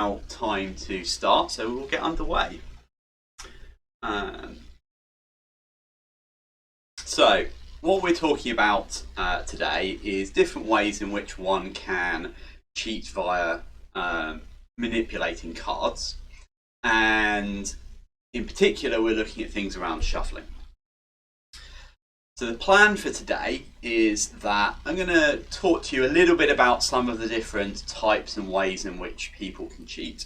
now time to start, so we'll get underway. So what we're talking about today is different ways in which one can cheat via manipulating cards, and in particular we're looking at things around shuffling. So the plan for today is that I'm going to talk to you a little bit about some of the different types and ways in which people can cheat.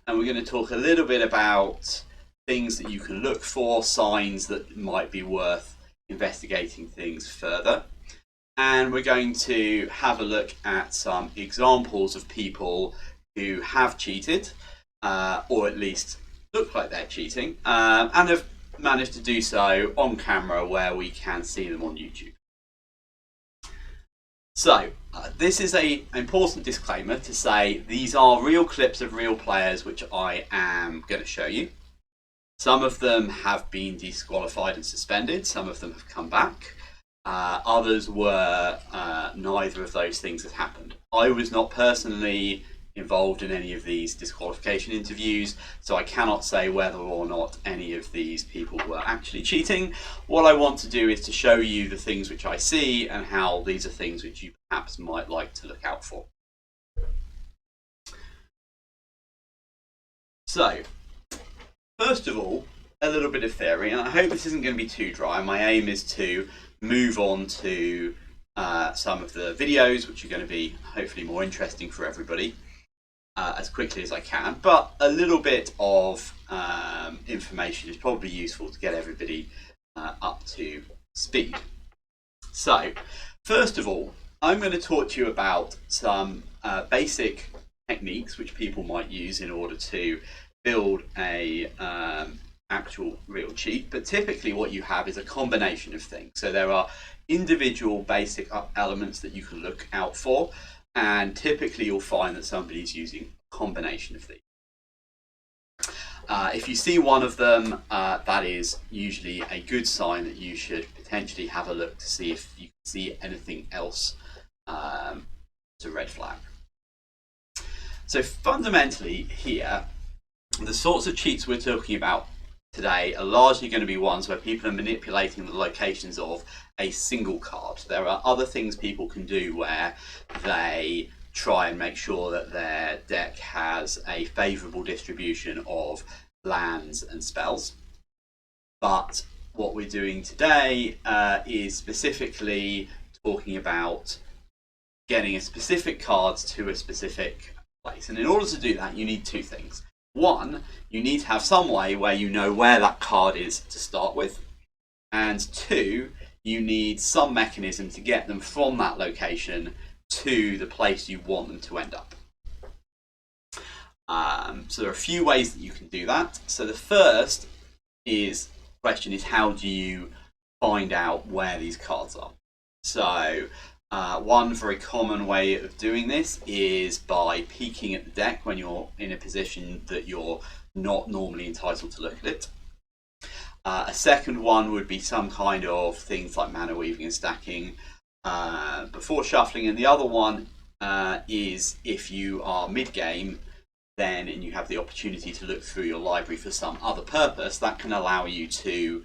And we're going to talk a little bit about things that you can look for, signs that might be worth investigating things further. And we're going to have a look at some examples of people who have cheated, or at least look like they're cheating, and have managed to do so on camera where we can see them on YouTube. So this is an important disclaimer to say these are real clips of real players which I am going to show you. Some of them have been disqualified and suspended, some of them have come back, others were neither of those things has happened. I was not personally involved in any of these disqualification interviews, so I cannot say whether or not any of these people were actually cheating. What I want to do is to show you the things which I see and how these are things which you perhaps might like to look out for. So, first of all, a little bit of theory, and I hope this isn't going to be too dry. My aim is to move on to some of the videos which are going to be hopefully more interesting for everybody. As quickly as I can, but a little bit of information is probably useful to get everybody up to speed. So, first of all, I'm going to talk to you about some basic techniques which people might use in order to build a actual real cheat, but typically what you have is a combination of things. So there are individual basic elements that you can look out for, and typically you'll find that somebody's using a combination of these. If you see one of them, that is usually a good sign that you should potentially have a look to see if you can see anything else. It's a red flag. So fundamentally here, the sorts of cheats we're talking about today are largely going to be ones where people are manipulating the locations of a single card. There are other things people can do where they try and make sure that their deck has a favourable distribution of lands and spells. But what we're doing today is specifically talking about getting a specific card to a specific place. And in order to do that, you need two things. One, you need to have some way where you know where that card is to start with. And two, you need some mechanism to get them from that location to the place you want them to end up. So there are a few ways that you can do that. So the first question is how do you find out where these cards are? So one very common way of doing this is by peeking at the deck when you're in a position that you're not normally entitled to look at it. A second one would be some kind of things like mana weaving and stacking before shuffling, and the other one is if you are mid-game then and you have the opportunity to look through your library for some other purpose, that can allow you to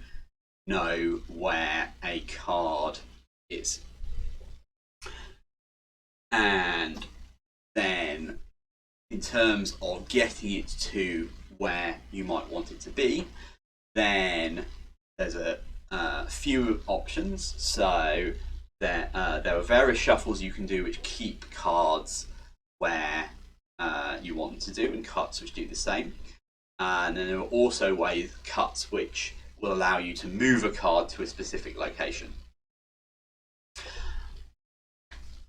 know where a card is. And then in terms of getting it to where you might want it to be, then there's a few options. So there are various shuffles you can do which keep cards where you want them to do, and cuts which do the same. And then there are also cuts which will allow you to move a card to a specific location.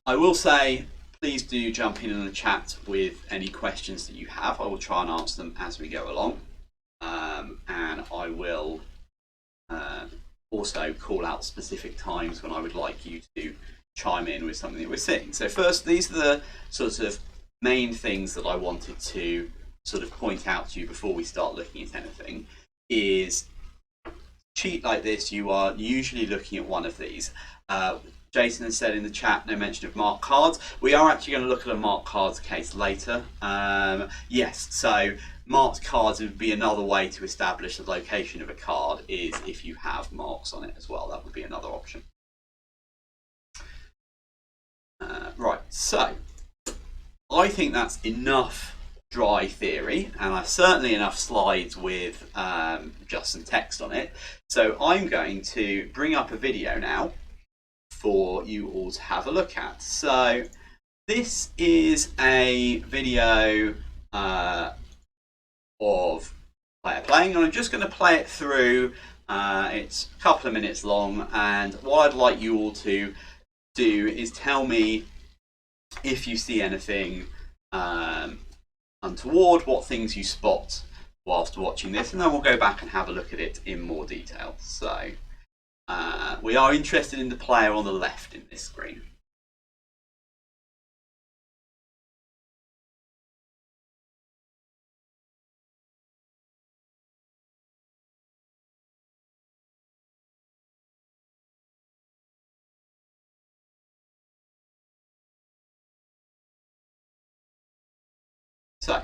I will say, please do jump in the chat with any questions that you have. I will try and answer them as we go along. And I will also call out specific times when I would like you to chime in with something that we're seeing. So first, these are the sorts of main things that I wanted to sort of point out to you before we start looking at anything. Is cheat like this, you are usually looking at one of these. Jason has said in the chat, no mention of marked cards. We are actually going to look at a marked cards case later. Yes, so marked cards would be another way to establish the location of a card, is if you have marks on it as well. That would be another option. Right, so I think that's enough dry theory, and I've certainly enough slides with just some text on it. So I'm going to bring up a video now for you all to have a look at. So this is a video of player playing, and I'm just going to play it through. It's a couple of minutes long, and what I'd like you all to do is tell me if you see anything untoward, what things you spot whilst watching this, and then we'll go back and have a look at it in more detail. So we are interested in the player on the left in this screen. So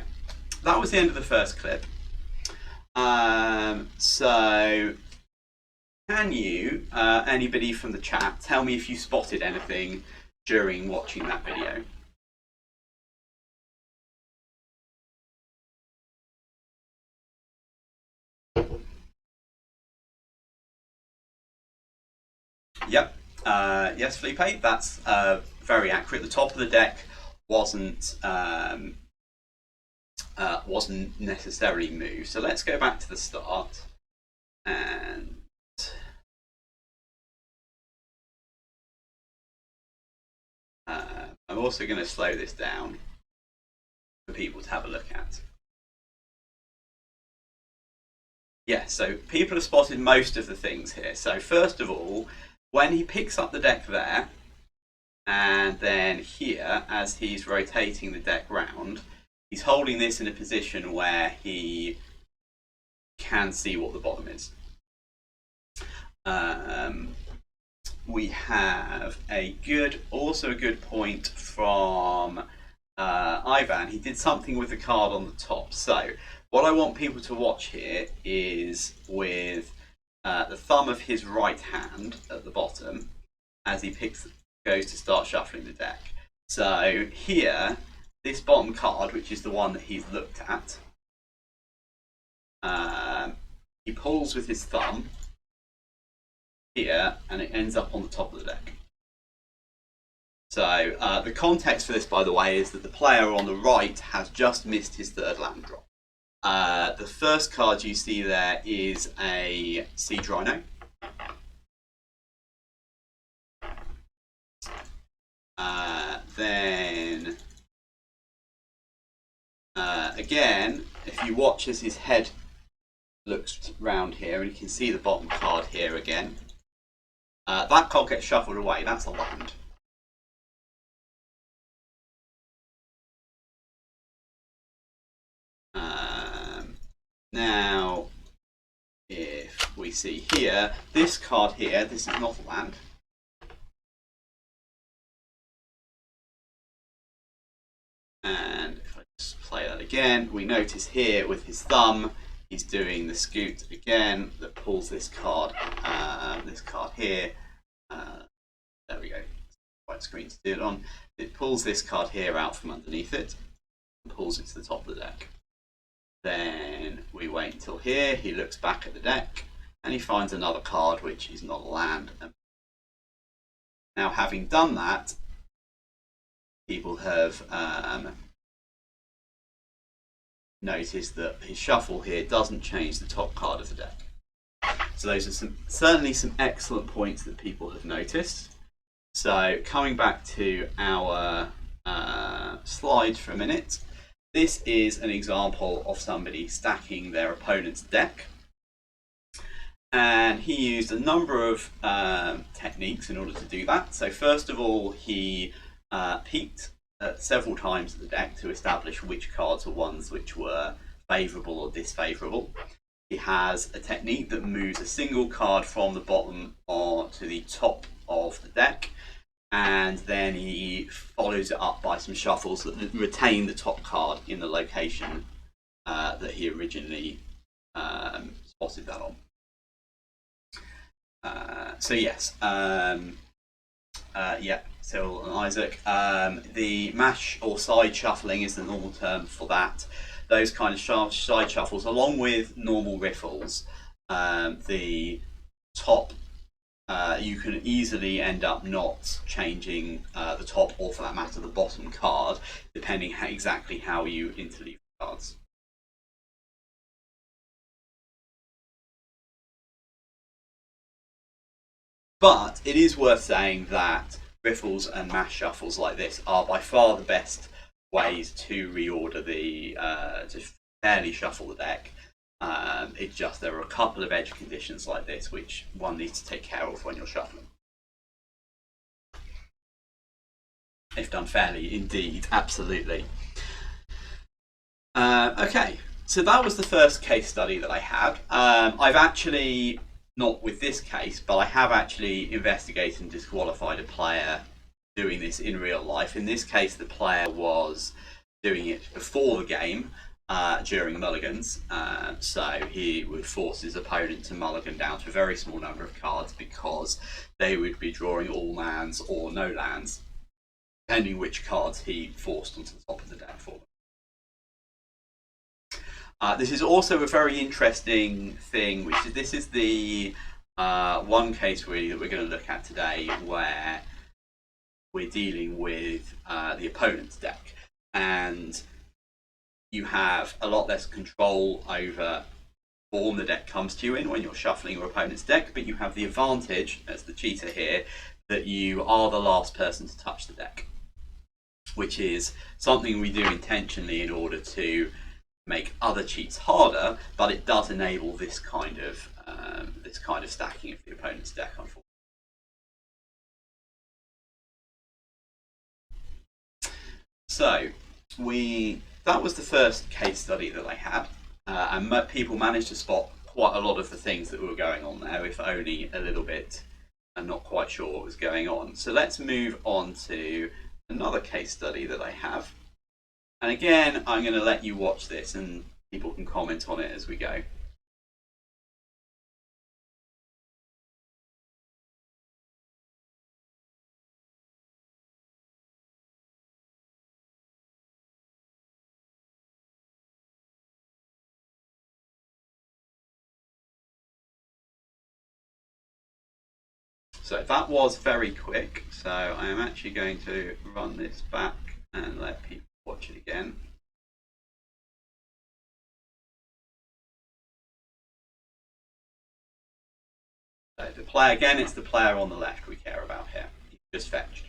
that was the end of the first clip. So can you, anybody from the chat, tell me if you spotted anything during watching that video? Yep. Yes, Felipe, that's very accurate. The top of the deck wasn't necessarily moved. So let's go back to the start, and I'm also going to slow this down for people to have a look at. Yeah, so people have spotted most of the things here. So first of all, when he picks up the deck there, and then here, as he's rotating the deck round, he's holding this in a position where he can see what the bottom is. We have also a good point from Ivan. He did something with the card on the top. So what I want people to watch here is with the thumb of his right hand at the bottom as he goes to start shuffling the deck. So here, this bottom card, which is the one that he's looked at, he pulls with his thumb here, and it ends up on the top of the deck. So the context for this, by the way, is that the player on the right has just missed his third land drop. The first card you see there is a Siege Rhino. Then again, if you watch as his head looks round here, and you can see the bottom card here again, that card gets shuffled away. That's a land. Now, if we see here, this card here, this is not a land. And if I just play that again, we notice here with his thumb, he's doing the scoot again that pulls this card here. There we go. White screen to do it on. It pulls this card here out from underneath it and pulls it to the top of the deck. Then we wait until here, he looks back at the deck and he finds another card which is not a land. Now, having done that, people have noticed that his shuffle here doesn't change the top card of the deck. So those are certainly some excellent points that people have noticed. So coming back to our slides for a minute, this is an example of somebody stacking their opponent's deck. And he used a number of techniques in order to do that. So first of all, he peeked several times at the deck to establish which cards were ones which were favourable or disfavourable. He has a technique that moves a single card from the bottom to the top of the deck. and then he follows it up by some shuffles that retain the top card in the location that he originally spotted that on. So yes, yeah, Cyril and Isaac. The mash or side shuffling is the normal term for that. Those kind of side shuffles, along with normal riffles, the top, you can easily end up not changing the top, or for that matter the bottom card, depending exactly how you interleave cards. But it is worth saying that riffles and mash shuffles like this are by far the best ways to reorder the to fairly shuffle the deck. It's just there are a couple of edge conditions like this which one needs to take care of when you're shuffling. If done fairly, indeed, absolutely. Okay, so that was the first case study that I had. I've actually, not with this case, but I have actually investigated and disqualified a player doing this in real life. In this case, the player was doing it before the game during mulligans. So he would force his opponent to mulligan down to a very small number of cards because they would be drawing all lands or no lands, depending which cards he forced onto the top of the deck for them. This is also a very interesting thing, which is this is the one case really that we're going to look at today where we're dealing with the opponent's deck, and you have a lot less control over the form the deck comes to you in when you're shuffling your opponent's deck, but you have the advantage, as the cheater here, that you are the last person to touch the deck, which is something we do intentionally in order to make other cheats harder, but it does enable this kind of stacking of the opponent's deck, unfortunately. So that was the first case study that I had, and people managed to spot quite a lot of the things that were going on there, if only a little bit, and not quite sure what was going on. So let's move on to another case study that I have. And again, I'm going to let you watch this and people can comment on it as we go. So that was very quick. So I am actually going to run this back and let people watch it again. So the player, again, it's the player on the left we care about here. He just fetched.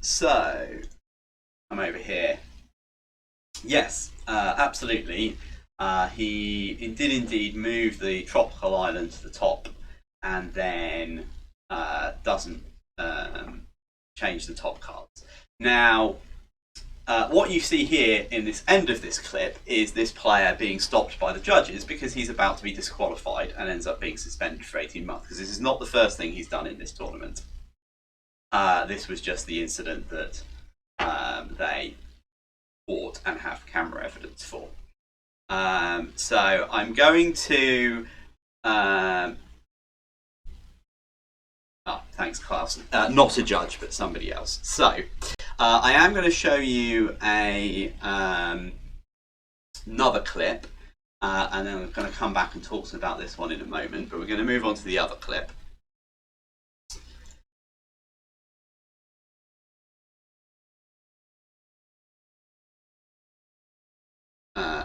So I'm over here. Yes, absolutely. He did indeed move the tropical island to the top, and then doesn't change the top cards. Now, what you see here in this end of this clip is this player being stopped by the judges because he's about to be disqualified and ends up being suspended for 18 months, because this is not the first thing he's done in this tournament. This was just the incident that they caught and have camera evidence for. So I'm going to... thanks, Klaus. Not a judge, but somebody else. So I am going to show you another clip, and then I'm going to come back and talk about this one in a moment, but we're going to move on to the other clip.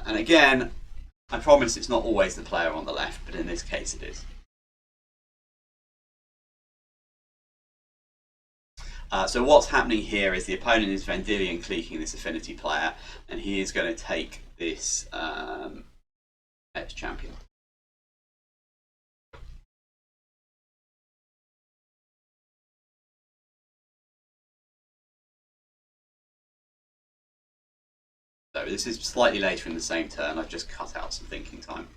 And again, I promise it's not always the player on the left, but in this case it is. So what's happening here is the opponent is Vendilion cliquing this affinity player, and he is going to take this edge champion. So this is slightly later in the same turn. I've just cut out some thinking time.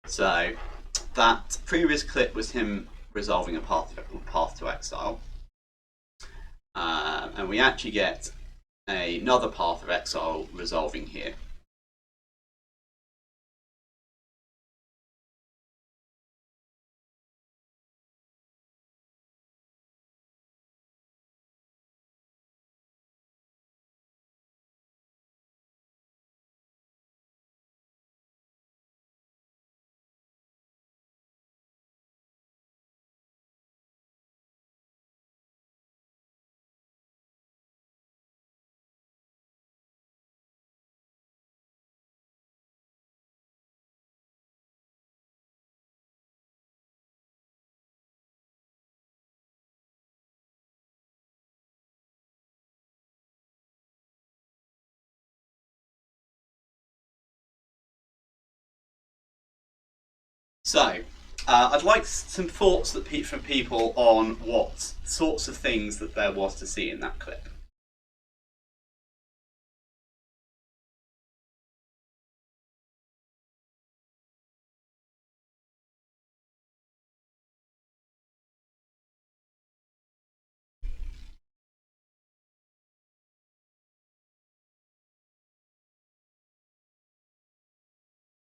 So that previous clip was him resolving a path to exile. And we actually get another path of exile resolving here. So, I'd like some thoughts from people on what sorts of things that there was to see in that clip.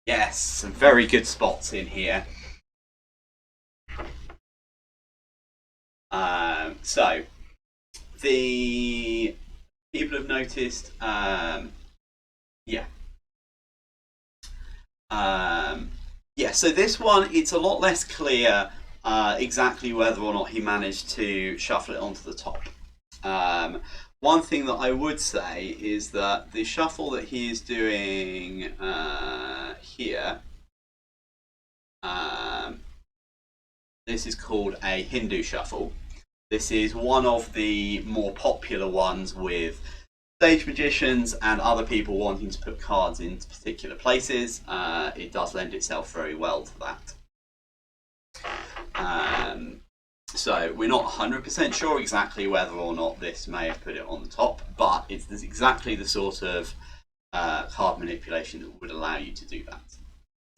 Yes, some very good spots in here. So, the people have noticed, yeah. Yeah, so this one, it's a lot less clear exactly whether or not he managed to shuffle it onto the top. One thing that I would say is that the shuffle that he is doing here, this is called a Hindu shuffle. This is one of the more popular ones with stage magicians and other people wanting to put cards into particular places. It does lend itself very well to that. So we're not 100% sure exactly whether or not this may have put it on the top, but it's exactly the sort of card manipulation that would allow you to do that.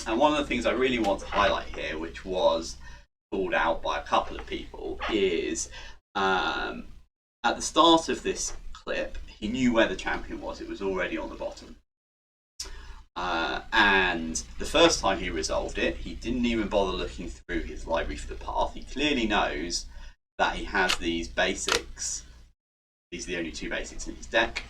And one of the things I really want to highlight here, which was called out by a couple of people, is at the start of this clip, he knew where the champion was. It was already on the bottom. And the first time he resolved it, he didn't even bother looking through his library for the path. He clearly knows that he has these basics. These are the only two basics in his deck,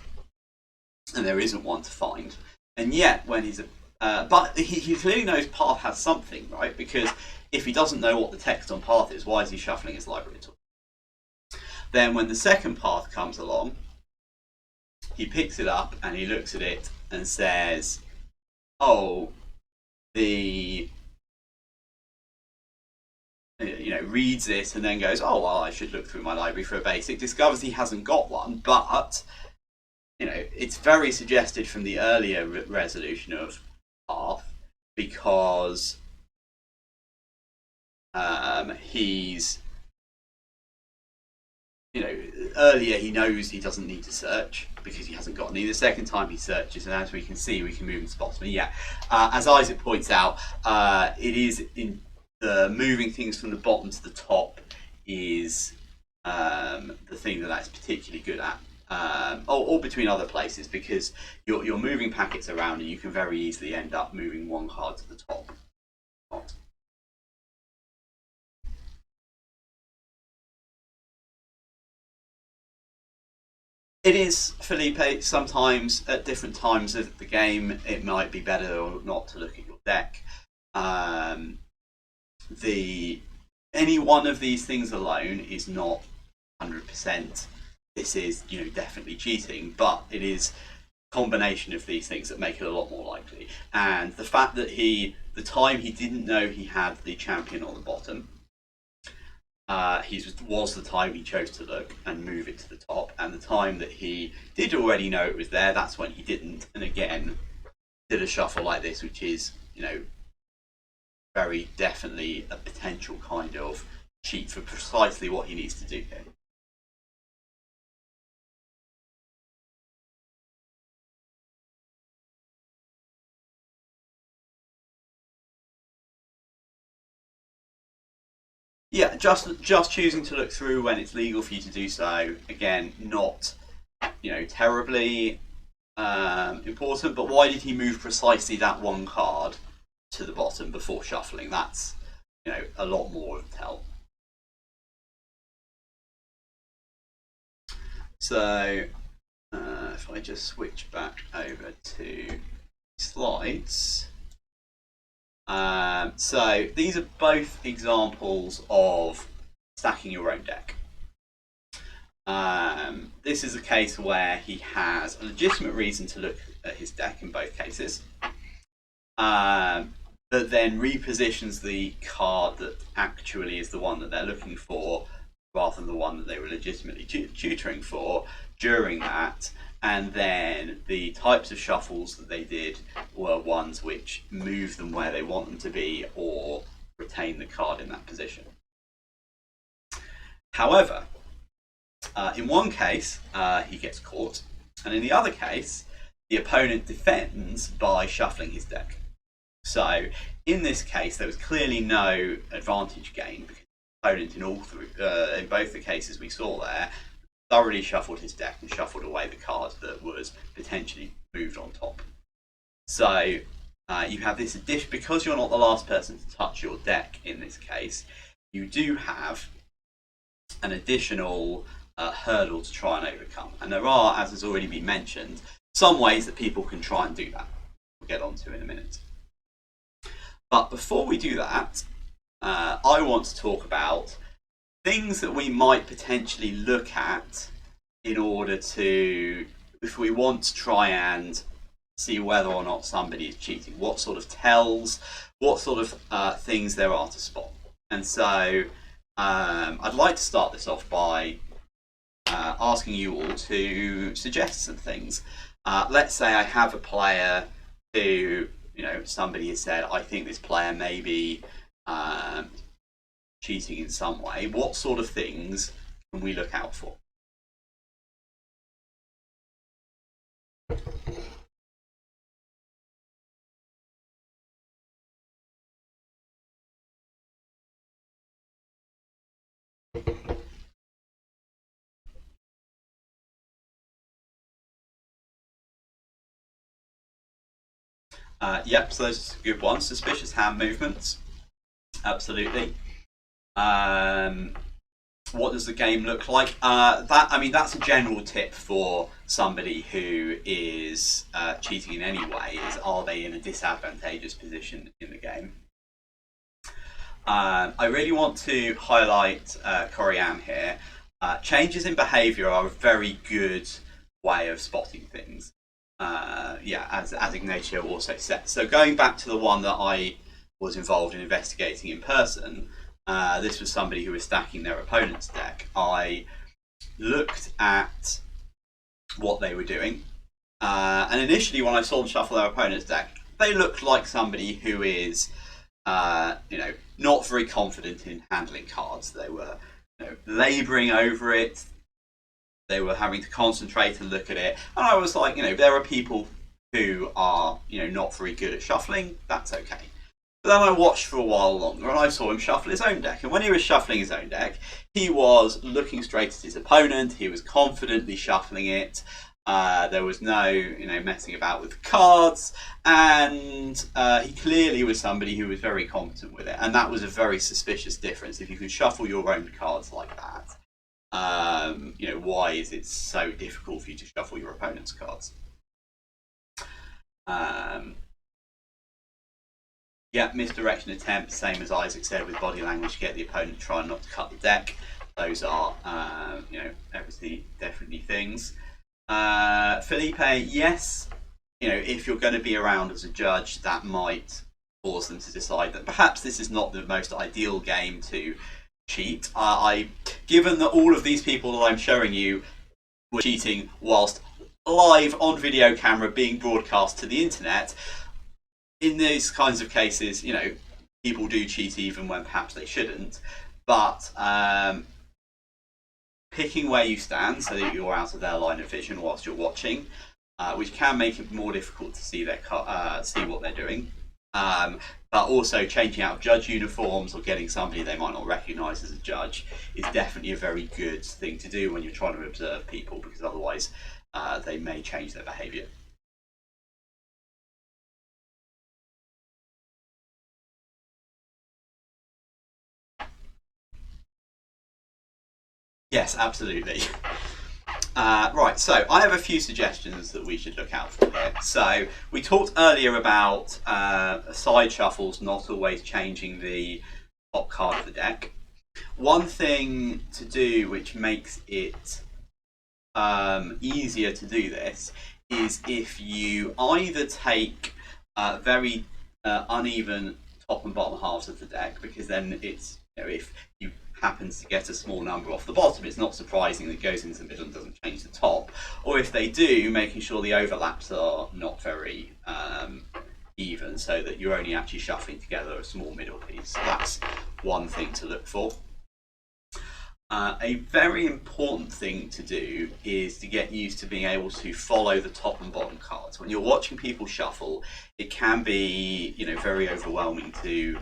and there isn't one to find. And yet, when he's but he clearly knows path has something, right? Because if he doesn't know what the text on path is, why is he shuffling his library at all? Then when the second path comes along, he picks it up and he looks at it and says, oh, reads it and then goes, oh, well, I should look through my library for a basic, discovers he hasn't got one, but it's very suggested from the earlier resolution of path because he's earlier he knows he doesn't need to search because he hasn't got any. The second time he searches, and as we can see, we can move in spots. But yeah, as Isaac points out, it is in the moving things from the bottom to the top is the thing that's particularly good at. Or between other places, because you're moving packets around and you can very easily end up moving one card to the top. It is, Felipe. Sometimes at different times of the game, it might be better or not to look at your deck. Um, the Any one of these things alone is not 100%. This is, definitely cheating, but it is a combination of these things that make it a lot more likely. And the fact that the time he didn't know he had the champion on the bottom, was the time he chose to look and move it to the top, and the time that he did already know it was there, that's when he didn't, and again did a shuffle like this, which is, very definitely a potential kind of cheat for precisely what he needs to do here. Yeah, just choosing to look through when it's legal for you to do so. Again, not terribly important. But why did he move precisely that one card to the bottom before shuffling? That's a lot more of a tell. So if I just switch back over to slides. So these are both examples of stacking your own deck. This is a case where he has a legitimate reason to look at his deck in both cases, but then repositions the card that actually is the one that they're looking for rather than the one that they were legitimately tutoring for during that. And then the types of shuffles that they did were ones which move them where they want them to be or retain the card in that position. However, in one case, he gets caught, and in the other case, the opponent defends by shuffling his deck. So in this case, there was clearly no advantage gained because the opponent in both the cases we saw there thoroughly shuffled his deck and shuffled away the card that was potentially moved on top. So you have this addition, because you're not the last person to touch your deck in this case, you do have an additional hurdle to try and overcome. And there are, as has already been mentioned, some ways that people can try and do that. We'll get on to in a minute. But before we do that, I want to talk about things that we might potentially look at in order to, if we want to try and see whether or not somebody is cheating, what sort of tells, what sort of things there are to spot. And so I'd like to start this off by asking you all to suggest some things. Let's say I have a player who, somebody has said, I think this player may be cheating in some way. What sort of things can we look out for? Yep, so those are good ones. Suspicious hand movements. Absolutely. What does the game look like? That's a general tip for somebody who is cheating in any way, is are they in a disadvantageous position in the game? I really want to highlight Corian here. Changes in behaviour are a very good way of spotting things. As Ignacio also said. So going back to the one that I was involved in investigating in person, this was somebody who was stacking their opponent's deck. I looked at what they were doing, and initially when I saw them shuffle their opponent's deck, they looked like somebody who is, not very confident in handling cards. They were, labouring over it. They were having to concentrate and look at it, and I was like, there are people who are, not very good at shuffling. That's okay. But then I watched for a while longer, and I saw him shuffle his own deck. And when he was shuffling his own deck, he was looking straight at his opponent. He was confidently shuffling it. There was no, messing about with the cards, and he clearly was somebody who was very competent with it. And that was a very suspicious difference. If you can shuffle your own cards like that, You know, why is it so difficult for you to shuffle your opponent's cards? Yeah, misdirection attempt, same as Isaac said, with body language, get the opponent trying not to cut the deck. Those are, you know, obviously definitely things. Felipe, yes, you know, if you're going to be around as a judge, that might cause them to decide that perhaps this is not the most ideal game to cheat. Given that all of these people that I'm showing you were cheating whilst live on video camera being broadcast to the internet, in these kinds of cases, you know, people do cheat even when perhaps they shouldn't. But picking where you stand so that you're out of their line of vision whilst you're watching, which can make it more difficult to see see what they're doing. But also changing out judge uniforms or getting somebody they might not recognise as a judge is definitely a very good thing to do when you're trying to observe people, because otherwise they may change their behaviour. Yes, absolutely. Right, so I have a few suggestions that we should look out for here. So we talked earlier about side shuffles not always changing the top card of the deck. One thing to do which makes it easier to do this is if you either take very uneven top and bottom halves of the deck, because then it's, you know, if you happens to get a small number off the bottom, it's not surprising that it goes into the middle and doesn't change the top. Or if they do, making sure the overlaps are not very even, so that you're only actually shuffling together a small middle piece. So that's one thing to look for. A very important thing to do is to get used to being able to follow the top and bottom cards. When you're watching people shuffle, it can be, you know, very overwhelming to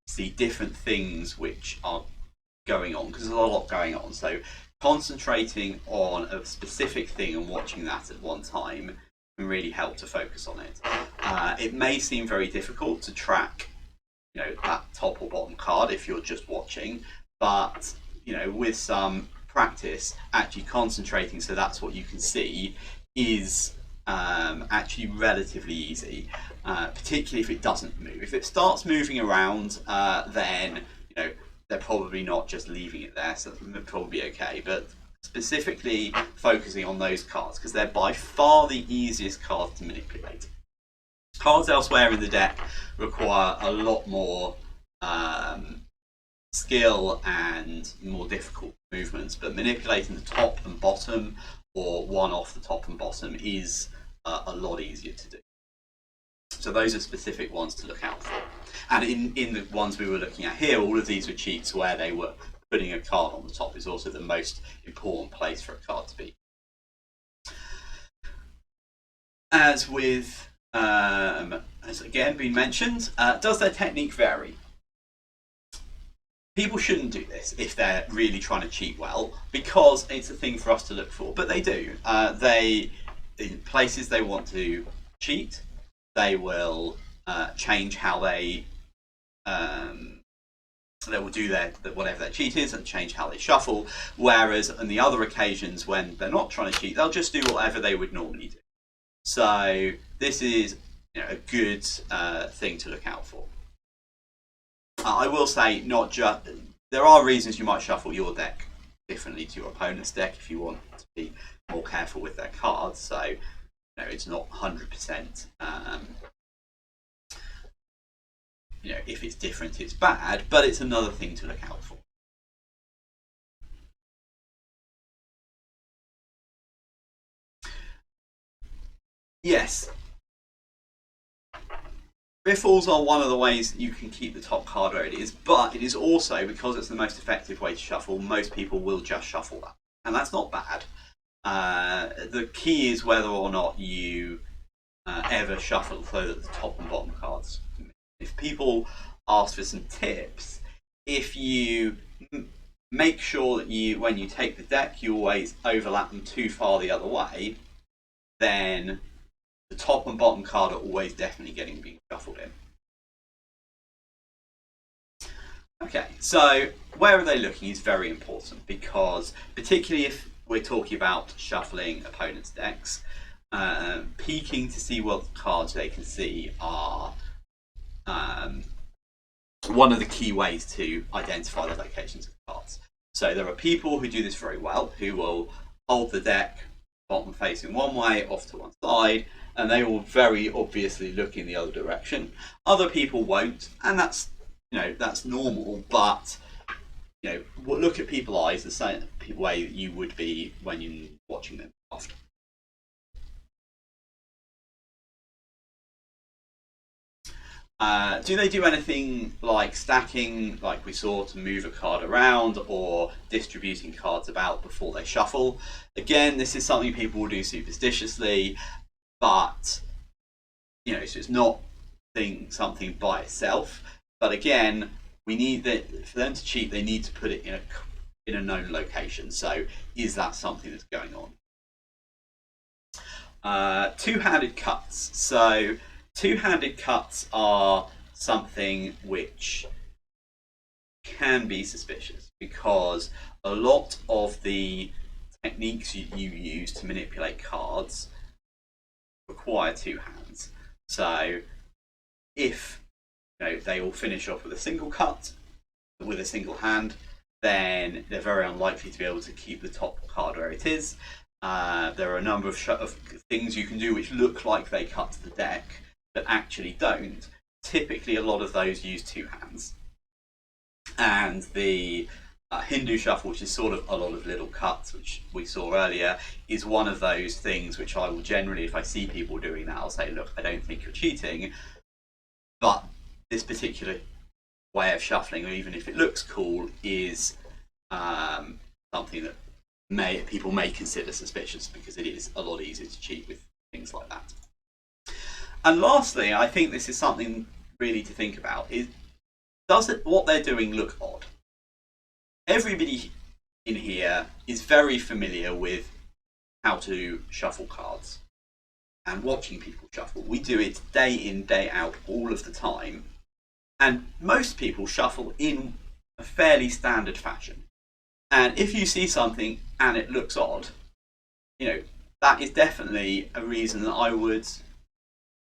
see different things which are going on, because there's a lot going on. So concentrating on a specific thing and watching that at one time can really help to focus on it. It may seem very difficult to track, you know, that top or bottom card if you're just watching, but you know, with some practice, actually concentrating so that's what you can see is actually relatively easy, particularly if it doesn't move. If it starts moving around, then, you know, they're probably not just leaving it there, so they're probably okay. But specifically focusing on those cards, because they're by far the easiest cards to manipulate. Cards elsewhere in the deck require a lot more skill and more difficult movements, but manipulating the top and bottom, or one off the top and bottom, is a lot easier to do. So those are specific ones to look out for. And in the ones we were looking at here, all of these were cheats where they were putting a card on the top. Is also the most important place for a card to be. As with, as again been mentioned, does their technique vary? People shouldn't do this if they're really trying to cheat well, because it's a thing for us to look for. But they do. In places they want to cheat, they will change how they will do their whatever their cheat is and change how they shuffle. Whereas on the other occasions when they're not trying to cheat, they'll just do whatever they would normally do. So this is, you know, a good thing to look out for. I will say, not just there are reasons you might shuffle your deck differently to your opponent's deck if you want to be more careful with their cards. So, you know, it's not 100%. You know, if it's different, it's bad, but it's another thing to look out for. Yes. Riffles are one of the ways you can keep the top card where it is, but it is also, because it's the most effective way to shuffle, most people will just shuffle that. And that's not bad. The key is whether or not you ever shuffle so that the top and bottom cards. If people ask for some tips, if you make sure that you, when you take the deck, you always overlap them too far the other way, then the top and bottom card are always definitely being shuffled in. Okay, so where are they looking is very important, because particularly if we're talking about shuffling opponents' decks, peeking to see what cards they can see are one of the key ways to identify the locations of cards. So there are people who do this very well, who will hold the deck bottom facing one way, off to one side, and they will very obviously look in the other direction. Other people won't, and that's that's normal. But look at people's eyes the same way that you would be when you're watching them draft. Do they do anything like stacking, like we saw, to move a card around, or distributing cards about before they shuffle? Again, this is something people will do superstitiously, but so it's not something by itself. But again, we need that for them to cheat. They need to put it in a known location. So, is that something that's going on? Two-handed cuts. So, two-handed cuts are something which can be suspicious, because a lot of the techniques you use to manipulate cards require two hands. So if they all finish off with a single cut with a single hand, then they're very unlikely to be able to keep the top card where it is. There are a number of things you can do which look like they cut the deck, but actually don't. Typically, a lot of those use two hands. And the Hindu shuffle, which is sort of a lot of little cuts, which we saw earlier, is one of those things which I will generally, if I see people doing that, I'll say, look, I don't think you're cheating, but this particular way of shuffling, even if it looks cool, is something that people may consider suspicious, because it is a lot easier to cheat with things like that. And lastly, I think this is something really to think about, is what they're doing look odd? Everybody in here is very familiar with how to shuffle cards and watching people shuffle. We do it day in, day out, all of the time. And most people shuffle in a fairly standard fashion. And if you see something and it looks odd, that is definitely a reason that I would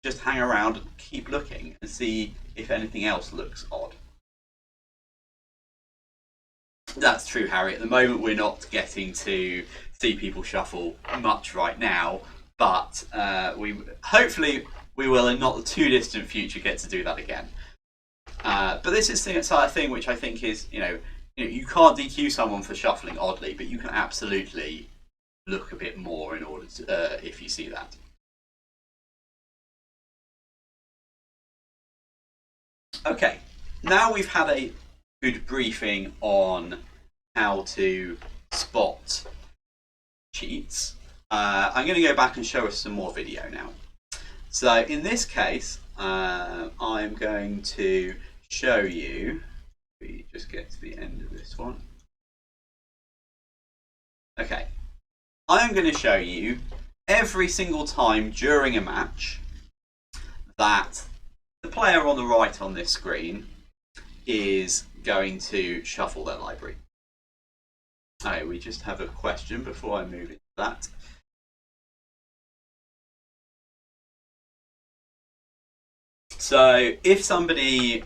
just hang around and keep looking and see if anything else looks odd. That's true, Harry. At the moment, we're not getting to see people shuffle much right now, but hopefully we will, in not the too distant future, get to do that again. But this is a thing which I think is, you can't DQ someone for shuffling oddly, but you can absolutely look a bit more in order to, if you see that. Okay, now we've had a good briefing on how to spot cheats. I'm going to go back and show us some more video now. So in this case, I'm going to show you, we just get to the end of this one. Okay, I'm going to show you every single time during a match that the player on the right on this screen is going to shuffle their library. Okay, we just have a question before I move into that. So if somebody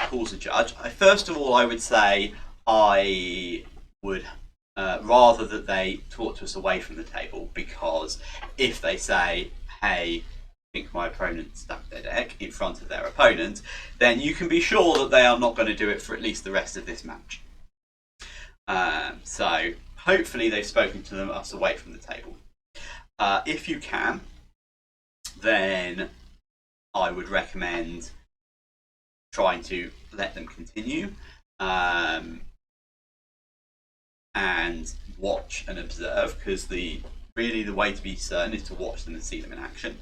calls a judge, first of all, I would say I would rather that they talk to us away from the table, because if they say, hey, I think my opponent stacked their deck in front of their opponent, then you can be sure that they are not going to do it for at least the rest of this match. So hopefully they've spoken to us away from the table. If you can, then I would recommend trying to let them continue and watch and observe, because really the way to be certain is to watch them and see them in action.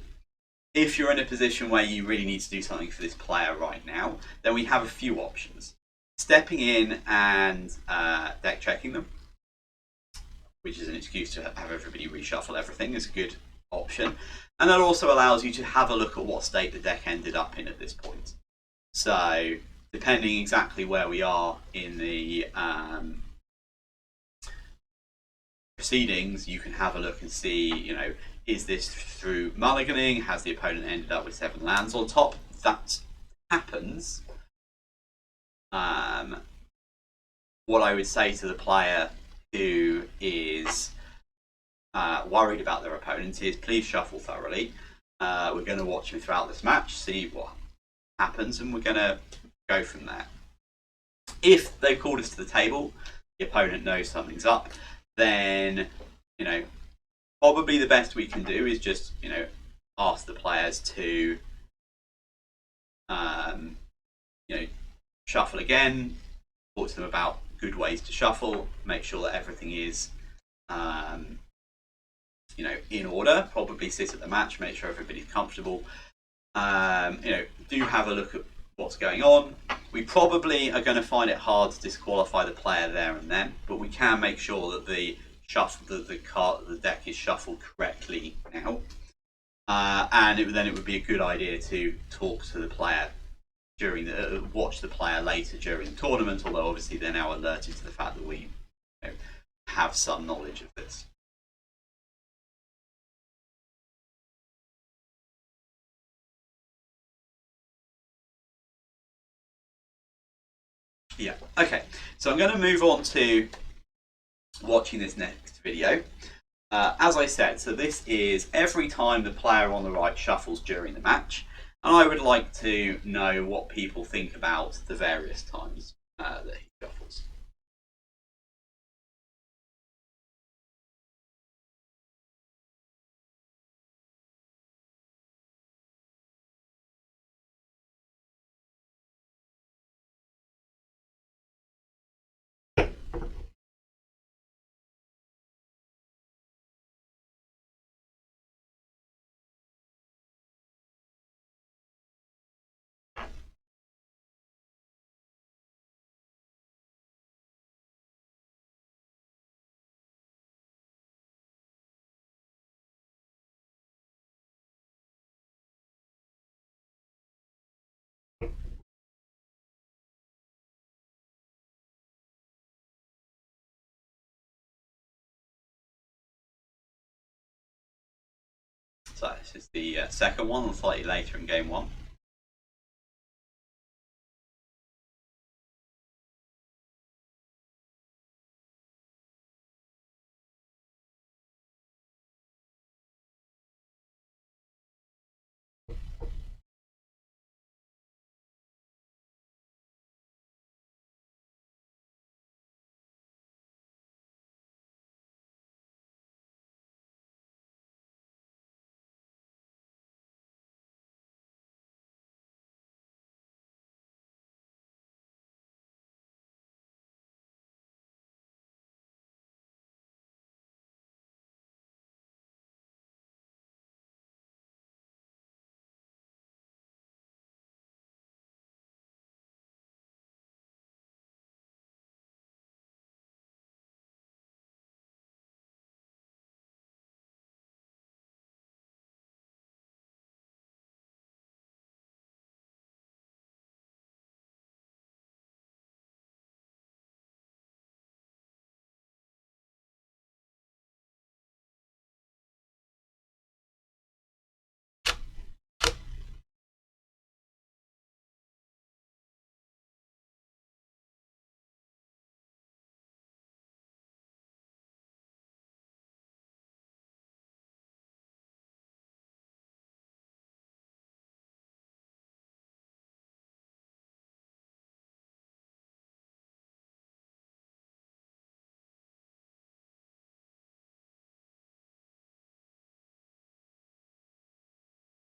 If you're in a position where you really need to do something for this player right now, then we have a few options. Stepping in and deck checking them, which is an excuse to have everybody reshuffle everything, is a good option. And that also allows you to have a look at what state the deck ended up in at this point. So depending exactly where we are in the proceedings, you can have a look and see, you know, is this through mulliganing? Has the opponent ended up with 7 lands on top? That happens. What I would say to the player who is worried about their opponent is please shuffle thoroughly. We're going to watch him throughout this match, see what happens, and we're going to go from there. If they've called us to the table, the opponent knows something's up, then, you know, probably the best we can do is just, you know, ask the players to, you know, shuffle again, talk to them about good ways to shuffle, make sure that everything is, you know, in order. Probably sit at the match, make sure everybody's comfortable. You know, do have a look at what's going on. We probably are going to find it hard to disqualify the player there and then, but we can make sure that the deck is shuffled correctly now. And then it would be a good idea to talk to the player during the watch the player later during the tournament. Although obviously they're now alerted to the fact that we, you know, have some knowledge of this. Yeah. Okay. So I'm going to move on to watching this next video. As I said, so this is every time the player on the right shuffles during the match, and I would like to know what people think about the various times that he shuffles. So this is the second one, slightly later in game one.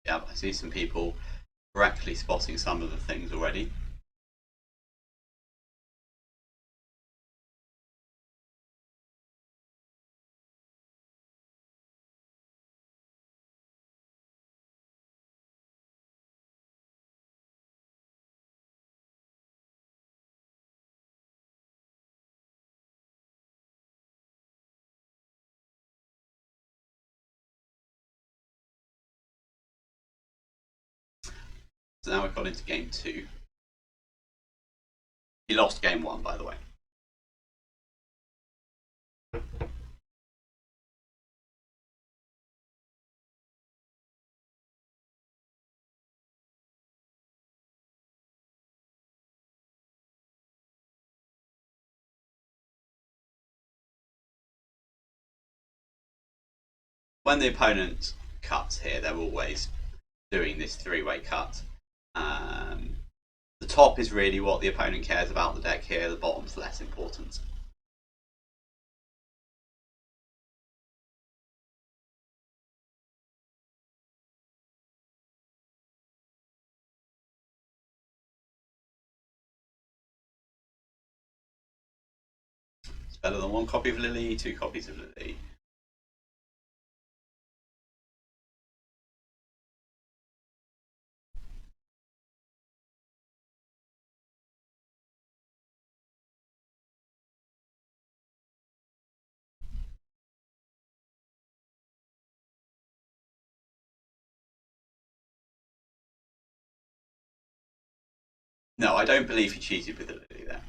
Yeah, I see some people correctly spotting some of the things already. So now we've got into game two. He lost game 1, by the way. When the opponent cuts here, they're always doing this 3-way cut. The top is really what the opponent cares about the deck here, the bottom's less important. It's better than 1 copy of Lily, 2 copies of Lily. No, I don't believe he cheated with the Lily there.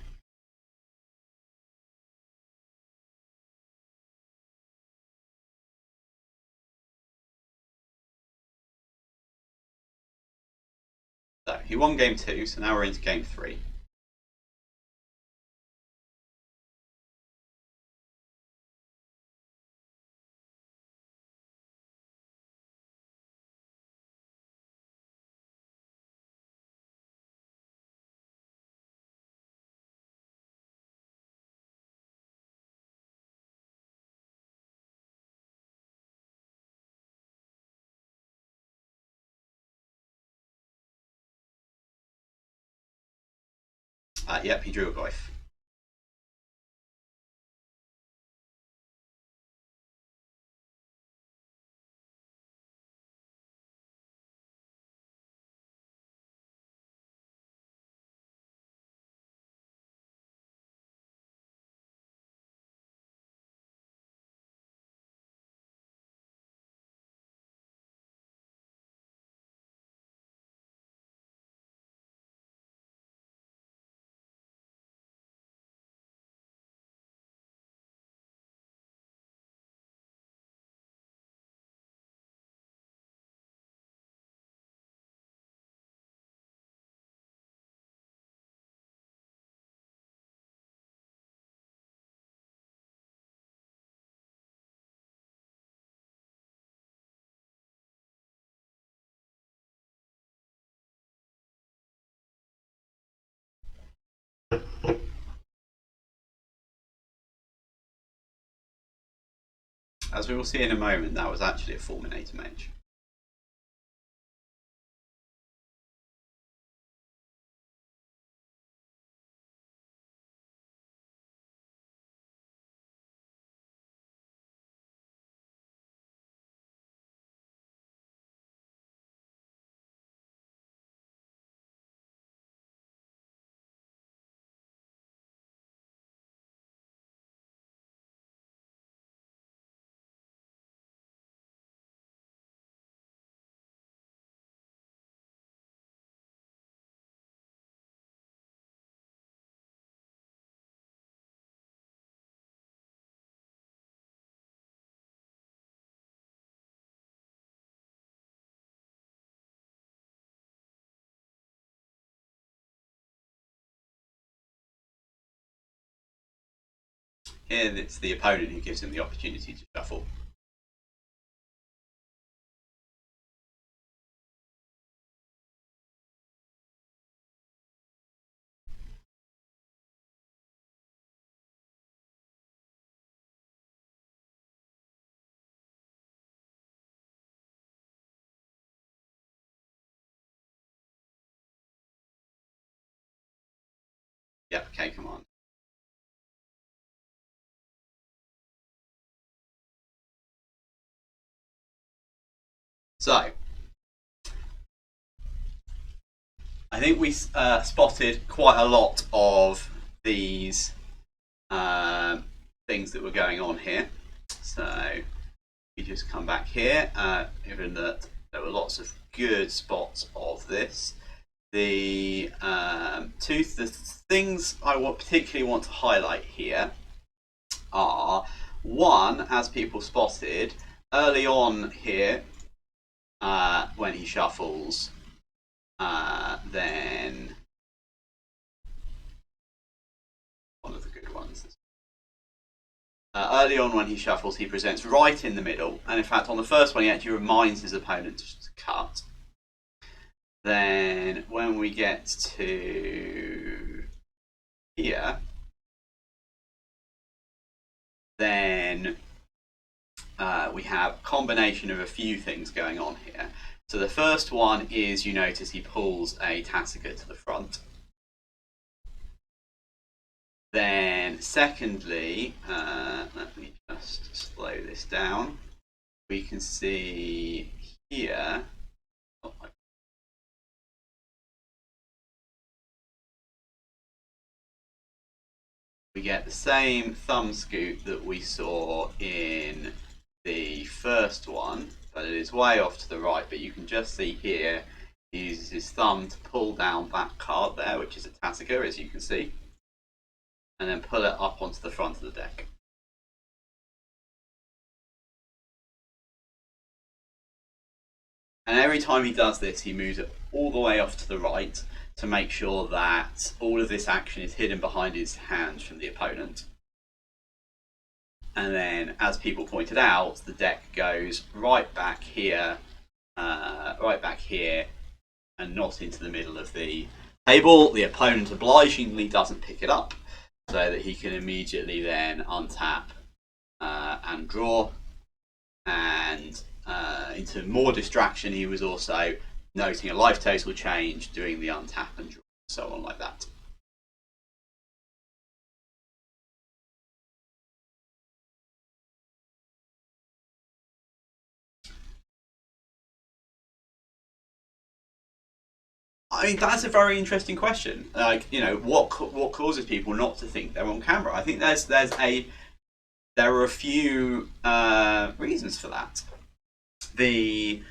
So he won game 2, so now we're into game 3. Yep, he drew a Goyf. As we will see in a moment, that was actually a Fulminator Mage. Here it's the opponent who gives him the opportunity to shuffle. Yep, okay, come on. So, I think we spotted quite a lot of these things that were going on here. So, we just come back here, given that there were lots of good spots of this. The things I particularly want to highlight here are, one, as people spotted early on here, when he shuffles, then one of the good ones. Early on when he shuffles, he presents right in the middle, and in fact on the first one he actually reminds his opponent to cut. Then when we get to here, then we have a combination of a few things going on here. So the first one is, you notice he pulls a Tasigur to the front. Then secondly, let me just slow this down. We can see here, we get the same thumb scoot that we saw in the first one, but it is way off to the right. But you can just see here, he uses his thumb to pull down that card there, which is a Tasigur, as you can see, and then pull it up onto the front of the deck. And every time he does this, he moves it all the way off to the right to make sure that all of this action is hidden behind his hands from the opponent. And then, as people pointed out, the deck goes right back here, and not into the middle of the table. The opponent obligingly doesn't pick it up, so that he can immediately then untap and draw. And into more distraction, he was also noting a life total change, doing the untap and draw, so on like that. I mean, that's a very interesting question. Like, you know, what causes people not to think they're on camera? I think there are a few reasons for that. The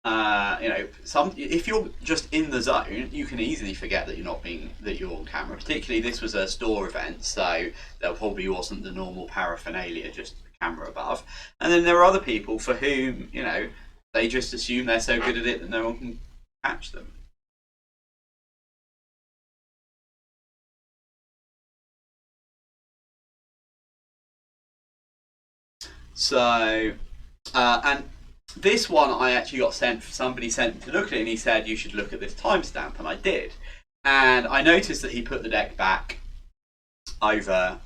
you know, if you're just in the zone, you can easily forget that you're on camera. Particularly, this was a store event, so there probably wasn't the normal paraphernalia, just the camera above. And then there are other people for whom, you know, they just assume they're so good at it that no one can catch them. So, and this one I actually got somebody sent me to look at it, and he said you should look at this timestamp, and I did. And I noticed that he put the deck back over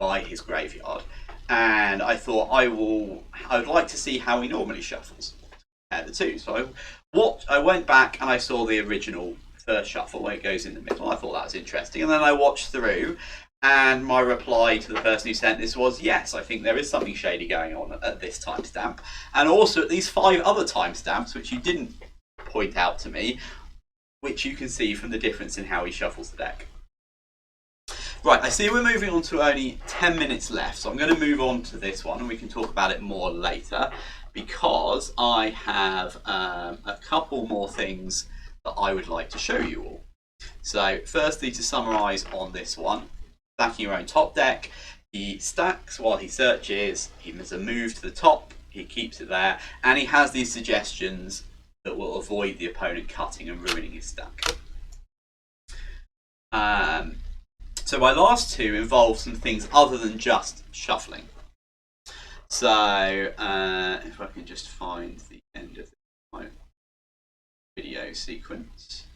by his graveyard, and I thought I would like to see how he normally shuffles. The two. So I went back and I saw the original first shuffle where it goes in the middle. I thought that was interesting, and then I watched through. And my reply to the person who sent this was, yes, I think there is something shady going on at this timestamp. And also at these 5 other timestamps, which you didn't point out to me, which you can see from the difference in how he shuffles the deck. Right, I see we're moving on to only 10 minutes left, so I'm going to move on to this one, and we can talk about it more later, because I have a couple more things that I would like to show you all. So firstly, to summarise on this one, stacking your own top deck, he stacks while he searches, he has a move to the top, he keeps it there, and he has these suggestions that will avoid the opponent cutting and ruining his stack. So my last two involve some things other than just shuffling. So if I can just find the end of my video sequence.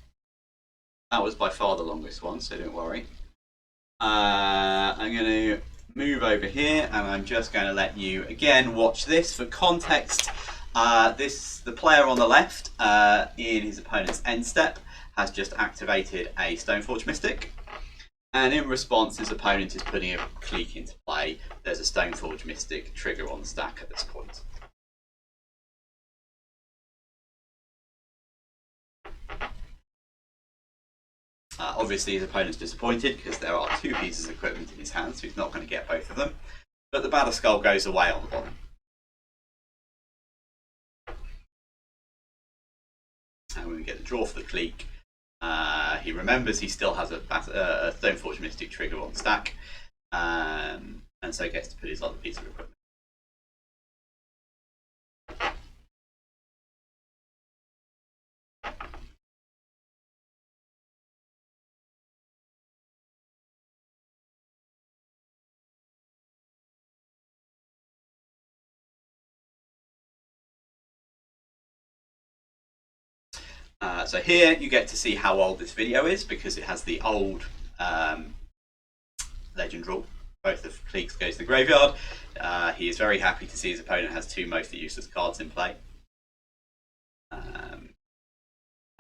That was by far the longest one, so don't worry. I'm going to move over here, and I'm just going to let you again watch this for context. The player on the left in his opponent's end step has just activated a Stoneforge Mystic, and in response his opponent is putting a Clique into play. There's a Stoneforge Mystic trigger on the stack at this point. Obviously his opponent's disappointed because there are 2 pieces of equipment in his hand, so he's not going to get both of them. But the Batterskull goes away on the bottom. And when we get the draw for the Clique, he remembers he still has a Stoneforge Mystic trigger on stack, and so gets to put his other piece of equipment. So here you get to see how old this video is, because it has the old legend rule. Both of Cleeks goes to the graveyard. He is very happy to see his opponent has 2 mostly useless cards in play. And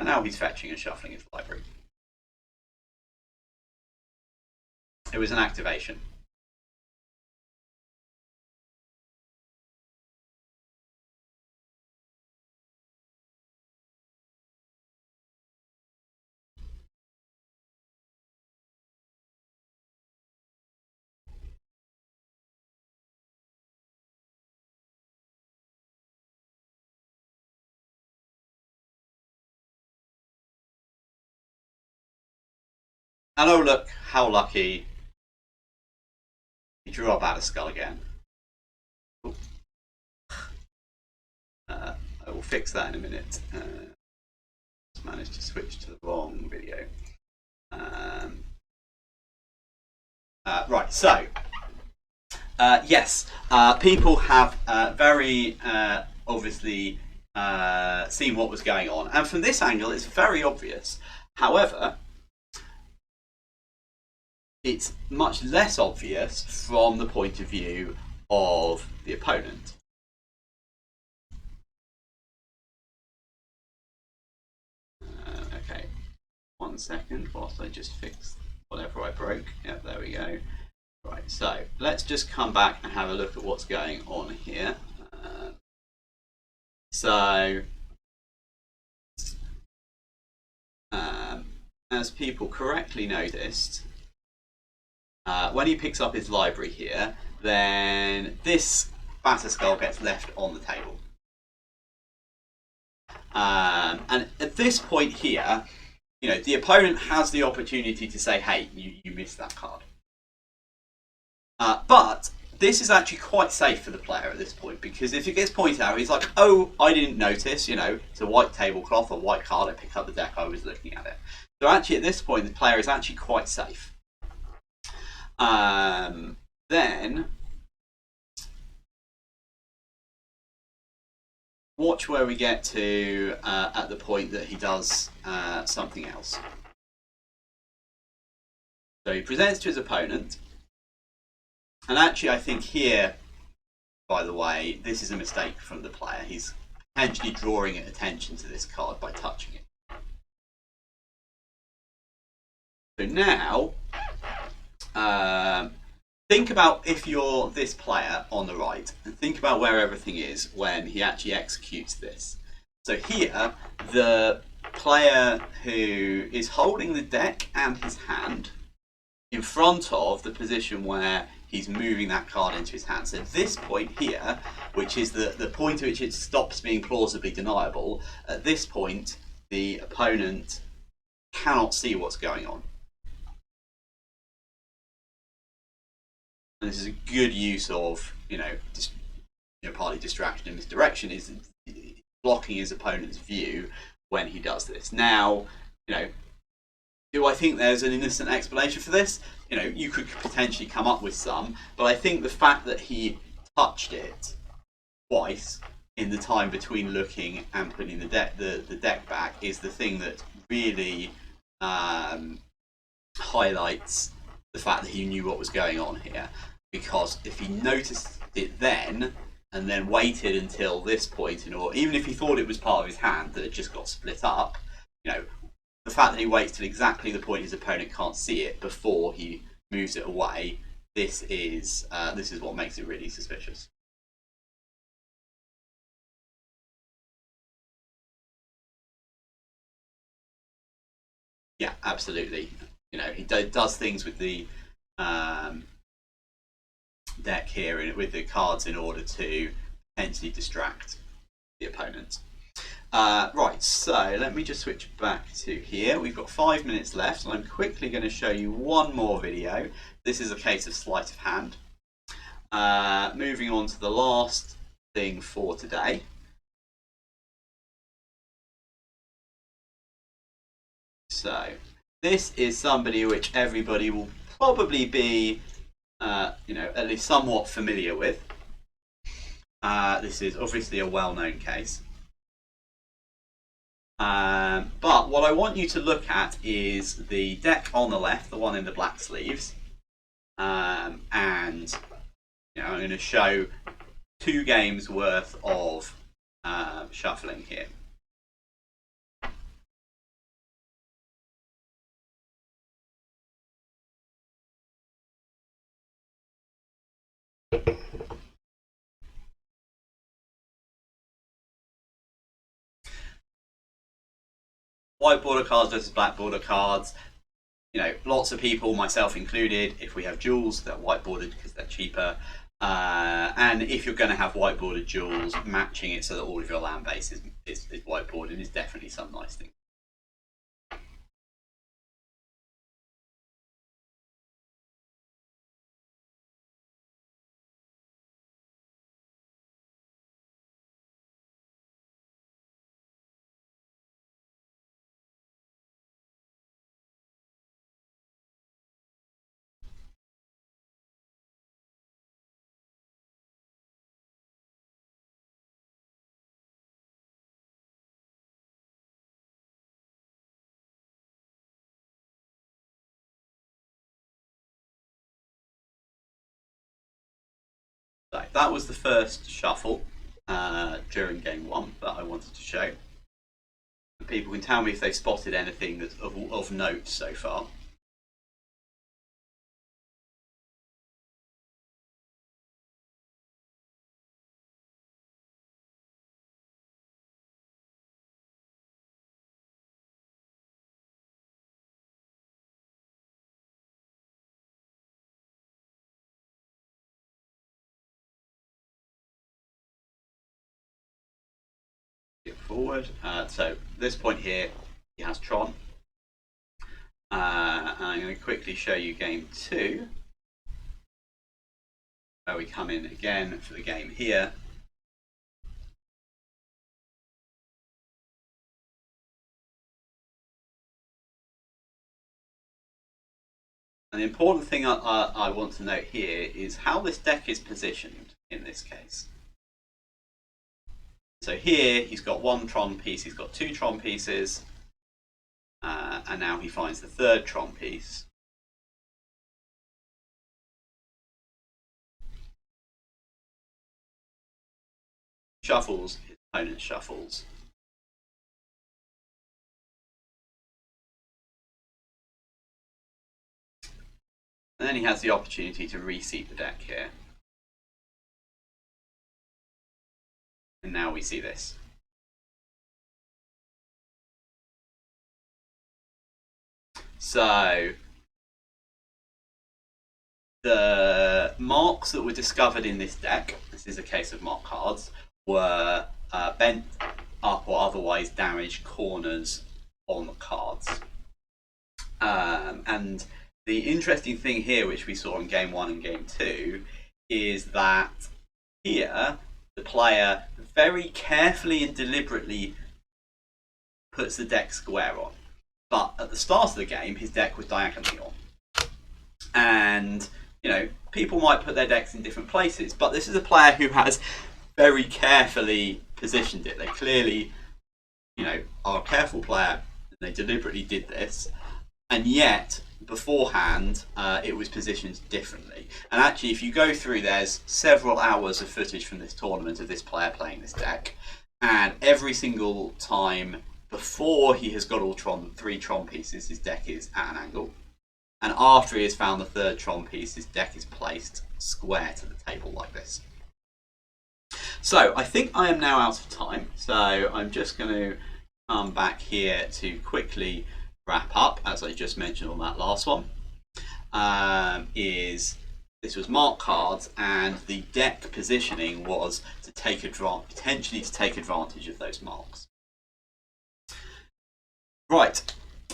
now he's fetching and shuffling his library. It was an activation. And oh look, how lucky. He drew up Batterskull again. I will fix that in a minute. Just managed to switch to the wrong video. Right, so yes, people have very obviously seen what was going on, and from this angle it's very obvious. However, it's much less obvious from the point of view of the opponent. Okay, 1 second whilst I just fix whatever I broke. Yep, there we go. Right, so let's just come back and have a look at what's going on here. As people correctly noticed, when he picks up his library here, then this Batterskull gets left on the table. And at this point here, the opponent has the opportunity to say, hey, you missed that card. But this is actually quite safe for the player at this point, because if it gets pointed out, he's like, oh, I didn't notice, it's a white tablecloth, a white card, I picked up the deck, I was looking at it. So actually at this point, the player is actually quite safe. Then, watch where we get to at the point that he does something else. So he presents to his opponent, and actually I think here, by the way, this is a mistake from the player. He's potentially drawing attention to this card by touching it. So now, think about if you're this player on the right, and think about where everything is when he actually executes this. So here, the player who is holding the deck and his hand in front of the position where he's moving that card into his hand. So this point here, which is the point at which it stops being plausibly deniable, at this point, the opponent cannot see what's going on. And this is a good use of, partly distraction and misdirection, is blocking his opponent's view when he does this. Now, do I think there's an innocent explanation for this? You could potentially come up with some, but I think the fact that he touched it twice in the time between looking and putting the deck back is the thing that really highlights the fact that he knew what was going on here. Because if he noticed it then, and then waited until this point, or even if he thought it was part of his hand that had just got split up, the fact that he waits till exactly the point his opponent can't see it before he moves it away, this is what makes it really suspicious. Yeah, absolutely. He does things with the deck here and with the cards in order to potentially distract the opponent. Right, so let me just switch back to here. We've got 5 minutes left, and I'm quickly going to show you one more video. This is a case of sleight of hand. Moving on to the last thing for today. So this is somebody which everybody will probably be, at least somewhat familiar with. This is obviously a well-known case. But what I want you to look at is the deck on the left, the one in the black sleeves, and I'm going to show 2 games worth of shuffling here. White border cards versus black border cards. Lots of people, myself included, if we have jewels, they're white bordered because they're cheaper. And if you're going to have white bordered jewels, matching it so that all of your land base is white bordered is definitely some nice thing. So that was the first shuffle during game 1 that I wanted to show. And people can tell me if they've spotted anything that's of note so far. Forward. So this point here, he has Tron. And I'm going to quickly show you game 2, where we come in again for the game here. And the important thing I want to note here is how this deck is positioned in this case. So here he's got 1 Tron piece, he's got 2 Tron pieces, and now he finds the 3rd Tron piece. Shuffles, his opponent shuffles. And then he has the opportunity to reseat the deck here. And now we see this. So the marks that were discovered in this deck, this is a case of mark cards, were bent up or otherwise damaged corners on the cards. And the interesting thing here, which we saw in game 1 and game 2, is that here the player very carefully and deliberately puts the deck square on. But at the start of the game, his deck was diagonally on. And, people might put their decks in different places, but this is a player who has very carefully positioned it. They clearly, are a careful player, and they deliberately did this. And yet, beforehand, it was positioned differently. And actually, if you go through, there's several hours of footage from this tournament of this player playing this deck. And every single time before he has got all 3 Tron pieces, his deck is at an angle. And after he has found the 3rd Tron piece, his deck is placed square to the table like this. So I think I am now out of time. So I'm just going to come back here to quickly wrap up, as I just mentioned on that last one. This was mark cards, and the deck positioning was to take potentially to take advantage of those marks. Right,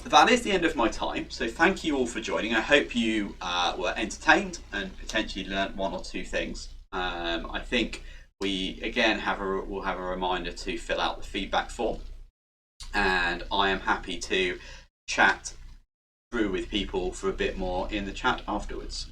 that is the end of my time. So thank you all for joining. I hope you were entertained and potentially learnt one or two things. I think we again will have a reminder to fill out the feedback form, and I am happy to chat through with people for a bit more in the chat afterwards.